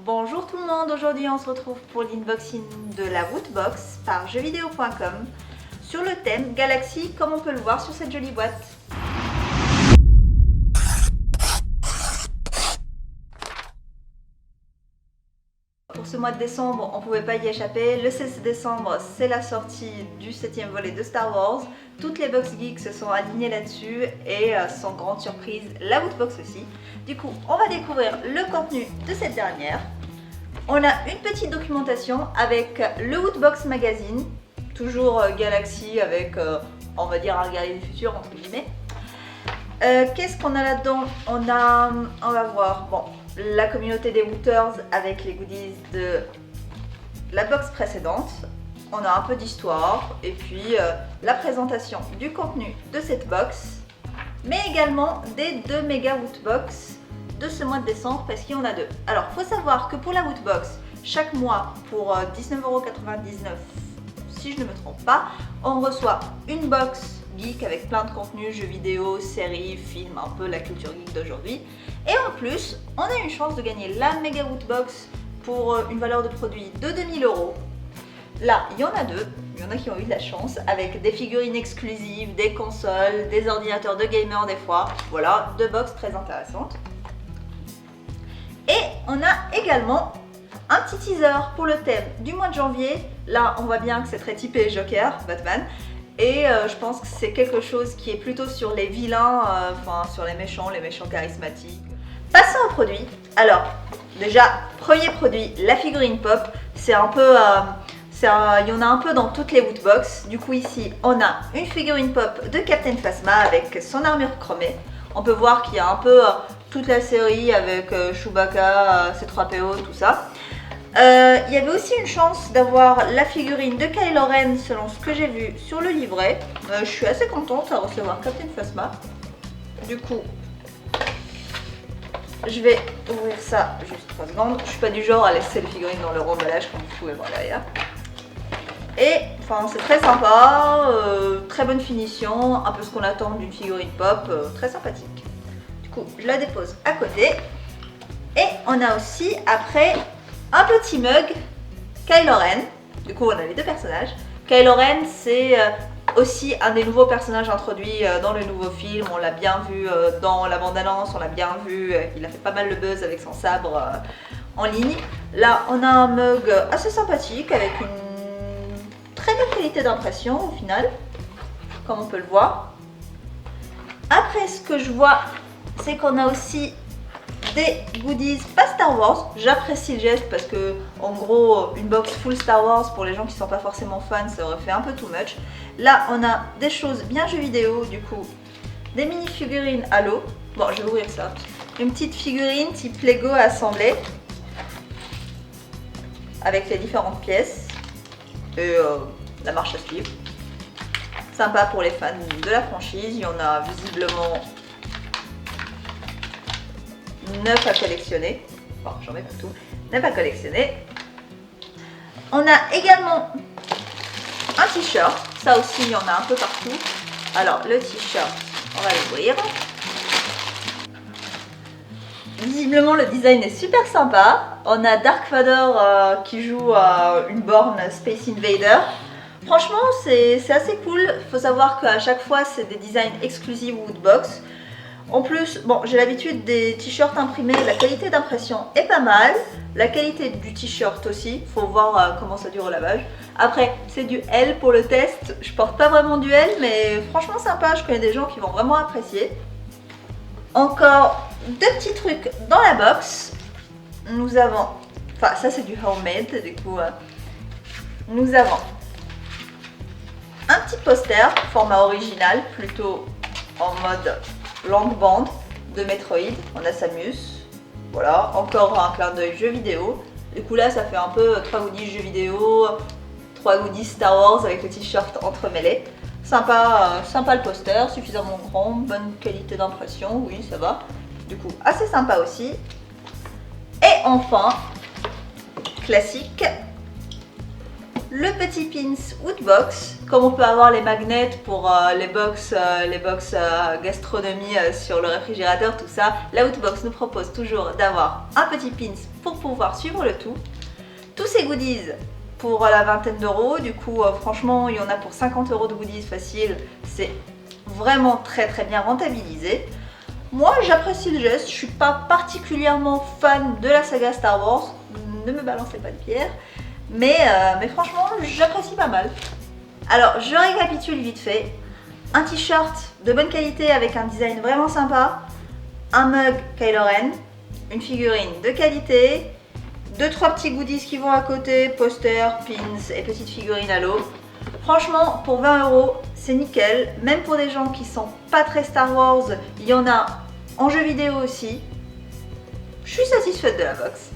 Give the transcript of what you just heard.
Bonjour tout le monde, aujourd'hui on se retrouve pour l'inboxing de la Woodbox par jeuxvideo.com sur le thème Galaxy comme on peut le voir sur cette jolie boîte. Pour ce mois de décembre, on ne pouvait pas y échapper. Le 16 décembre, c'est la sortie du 7e volet de Star Wars. Toutes les box geeks se sont alignées là-dessus et sans grande surprise, la Woodbox aussi. Du coup, on va découvrir le contenu de cette dernière. On a une petite documentation avec le Woodbox Magazine, toujours Galaxy avec, on va dire, un guerrier du futur, entre guillemets. Qu'est-ce qu'on a là-dedans? On va voir, bon, la communauté des Wooters avec les goodies de la box précédente. On a un peu d'histoire et puis la présentation du contenu de cette box, mais également des deux méga Woodbox de ce mois de décembre parce qu'il y en a deux. Alors, il faut savoir que pour la Woodbox, chaque mois pour 19,99 €, si je ne me trompe pas, on reçoit une box geek avec plein de contenus, jeux vidéo, séries, films, un peu la culture geek d'aujourd'hui. Et en plus, on a une chance de gagner la Mega Woodbox pour une valeur de produit de 2000 €. Là, il y en a deux, il y en a qui ont eu de la chance, avec des figurines exclusives, des consoles, des ordinateurs de gamers des fois. Voilà, deux box très intéressantes. Et on a également un petit teaser pour le thème du mois de janvier. Là, on voit bien que c'est très typé Joker, Batman. Et je pense que c'est quelque chose qui est plutôt sur les vilains, enfin sur les méchants charismatiques. Passons au produit. Alors, déjà, premier produit, la figurine pop. C'est un peu, il y en a un peu dans toutes les Woodbox. Du coup ici, on a une figurine pop de Captain Phasma avec son armure chromée. On peut voir qu'il y a un peu toute la série avec Chewbacca, C3PO, tout ça. Il y avait aussi une chance d'avoir la figurine de Kylo Ren selon ce que j'ai vu sur le livret. Je suis assez contente à recevoir Captain Phasma. Du coup, je vais ouvrir ça juste 3 secondes. Je suis pas du genre à laisser les figurines dans leur emballage comme vous pouvez voir derrière. Et enfin c'est très sympa, très bonne finition, un peu ce qu'on attend d'une figurine pop, très sympathique. Du coup, je la dépose à côté. Et on a aussi après un petit mug Kylo Ren. Du coup, on a les deux personnages. Kylo Ren, c'est aussi un des nouveaux personnages introduits dans le nouveau film. On l'a bien vu dans la bande-annonce, on l'a bien vu. Il a fait pas mal le buzz avec son sabre en ligne. Là, on a un mug assez sympathique avec une très bonne qualité d'impression au final, comme on peut le voir. Après, ce que je vois, c'est qu'on a aussi des goodies pas Star Wars. J'apprécie le geste parce que en gros une box full Star Wars pour les gens qui sont pas forcément fans ça aurait fait un peu too much. Là on a des choses bien jeux vidéo, du coup des mini figurines Halo. Bon, je vais ouvrir ça. Une petite figurine type Lego assemblée avec les différentes pièces et la marche à suivre. Sympa pour les fans de la franchise. Il y en a visiblement 9 à collectionner. Bon, j'en mets pas tout. 9 à collectionner. On a également un t-shirt. Ça aussi, il y en a un peu partout. Alors, le t-shirt, on va l'ouvrir. Visiblement, le design est super sympa. On a Dark Vader qui joue une borne Space Invader. Franchement, c'est assez cool. Il faut savoir qu'à chaque fois, c'est des designs exclusifs Woodbox. En plus, bon, j'ai l'habitude des t-shirts imprimés, la qualité d'impression est pas mal. La qualité du t-shirt aussi, faut voir comment ça dure au lavage. Après, c'est du L pour le test. Je porte pas vraiment du L, mais franchement sympa, je connais des gens qui vont vraiment apprécier. Encore deux petits trucs dans la box. Nous avons, enfin ça c'est du homemade, du coup, nous avons un petit poster, format original, plutôt en mode longue bande de Metroid. On a Samus, voilà, encore un clin d'œil jeu vidéo. Du coup là ça fait un peu 3 goodies jeux vidéo, 3 goodies Star Wars avec le t-shirt entremêlé. Sympa, sympa le poster, suffisamment grand, bonne qualité d'impression, oui ça va. Du coup assez sympa aussi. Et enfin, classique, le petit pins Woodbox. Comme on peut avoir les magnets pour les box gastronomie sur le réfrigérateur, tout ça, la Woodbox nous propose toujours d'avoir un petit pins pour pouvoir suivre le tout. Tous ces goodies pour la vingtaine d'euros, du coup franchement il y en a pour 50 € de goodies facile, c'est vraiment très bien rentabilisé. Moi j'apprécie le geste, je suis pas particulièrement fan de la saga Star Wars, ne me balancez pas de pierre, mais franchement j'apprécie pas mal. Alors je récapitule vite fait, un t-shirt de bonne qualité avec un design vraiment sympa, un mug Kylo Ren, une figurine de qualité, 2-3 petits goodies qui vont à côté, posters, pins et petites figurines à l'eau. Franchement, pour 20 € c'est nickel, même pour des gens qui sont pas très Star Wars, il y en a en jeu vidéo aussi. Je suis satisfaite de la box.